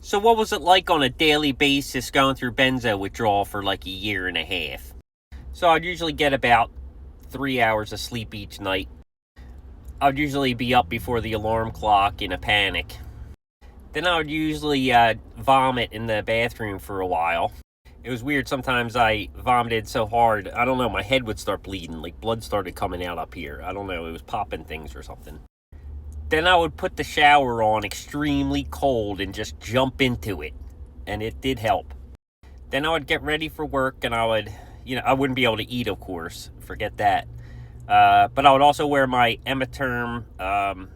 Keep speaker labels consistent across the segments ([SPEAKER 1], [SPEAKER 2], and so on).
[SPEAKER 1] So what was it like on a daily basis going through benzo withdrawal for like a year and a half? So I'd usually get about 3 hours of sleep each night. I'd usually be up before the alarm clock in a panic. Then I would usually vomit in the bathroom for a while. It was weird. Sometimes I vomited so hard, I don't know, my head would start bleeding. Like blood started coming out up here. I don't know, it was popping things or something. Then I would put the shower on extremely cold and just jump into it. And it did help. Then I would get ready for work and I would, I wouldn't be able to eat, of course. Forget that. But I would also wear my Emeterm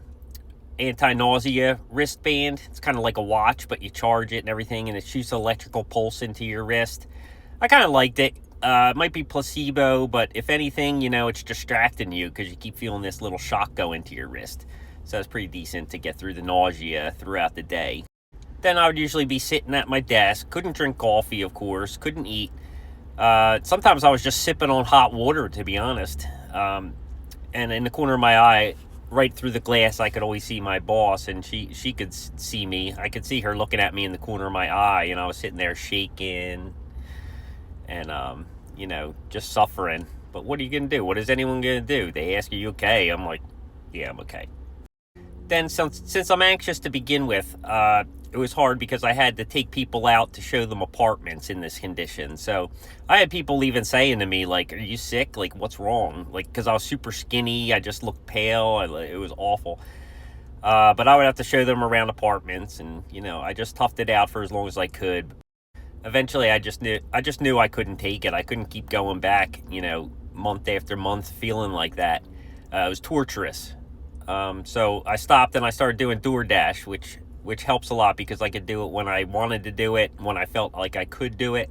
[SPEAKER 1] anti-nausea wristband. It's kind of like a watch, but you charge it and everything, and it shoots an electrical pulse into your wrist. I kind of liked it. It might be placebo, but if anything, it's distracting you because you keep feeling this little shock go into your wrist. So it's pretty decent to get through the nausea throughout the day. Then I would usually be sitting at my desk. Couldn't drink coffee, of course. Couldn't eat. Sometimes I was just sipping on hot water, to be honest. And in the corner of my eye, right through the glass, I could always see my boss, and she could see me. I could see her looking at me in the corner of my eye, and I was sitting there shaking and, just suffering. But what are you going to do? What is anyone going to do? They ask, are you okay? I'm like, yeah, I'm okay. Then since I'm anxious to begin with, it was hard because I had to take people out to show them apartments in this condition. So I had people even saying to me, like, are you sick? Like, what's wrong? Like, because I was super skinny. I just looked pale. It was awful. But I would have to show them around apartments. And, I just toughed it out for as long as I could. Eventually, I just knew I couldn't take it. I couldn't keep going back, month after month feeling like that. It was torturous. So I stopped and I started doing DoorDash, which helps a lot because I could do it when I wanted to do it, when I felt like I could do it.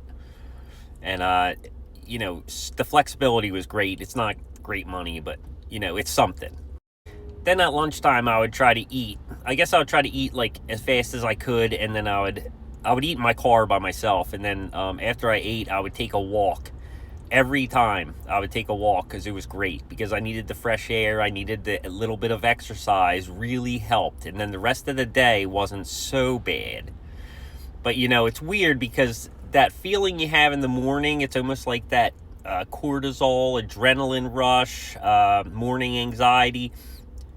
[SPEAKER 1] And, the flexibility was great. It's not great money, but, it's something. Then at lunchtime, I would try to eat. I guess I would try to eat like as fast as I could. And then I would eat in my car by myself. And then, after I ate, I would take a walk. Every time I would take a walk because it was great, because I needed the fresh air. I needed the little bit of exercise, really helped. And then the rest of the day wasn't so bad. But, it's weird because that feeling you have in the morning, it's almost like that cortisol, adrenaline rush, morning anxiety.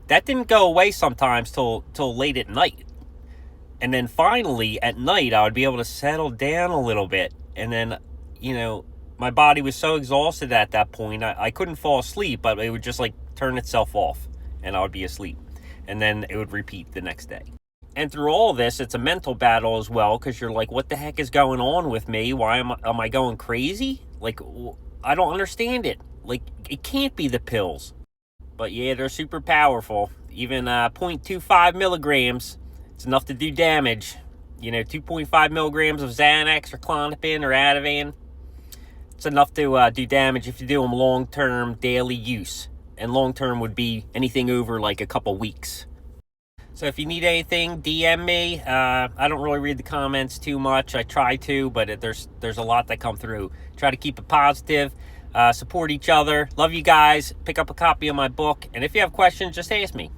[SPEAKER 1] That didn't go away sometimes till late at night. And then finally at night, I would be able to settle down a little bit. And then, my body was so exhausted at that point, I couldn't fall asleep, but it would just like turn itself off and I would be asleep. And then it would repeat the next day. And through all this, it's a mental battle as well, because you're like, what the heck is going on with me? Why am I going crazy? Like, I don't understand it. Like, it can't be the pills. But yeah, they're super powerful. Even 0.25 milligrams, it's enough to do damage. 2.5 milligrams of Xanax or Klonopin or Ativan. It's enough to do damage if you do them long-term daily use. And long-term would be anything over like a couple weeks. So if you need anything, DM me. I don't really read the comments too much. I try to, but there's a lot that come through. Try to keep it positive. Support each other. Love you guys. Pick up a copy of my book. And if you have questions, just ask me.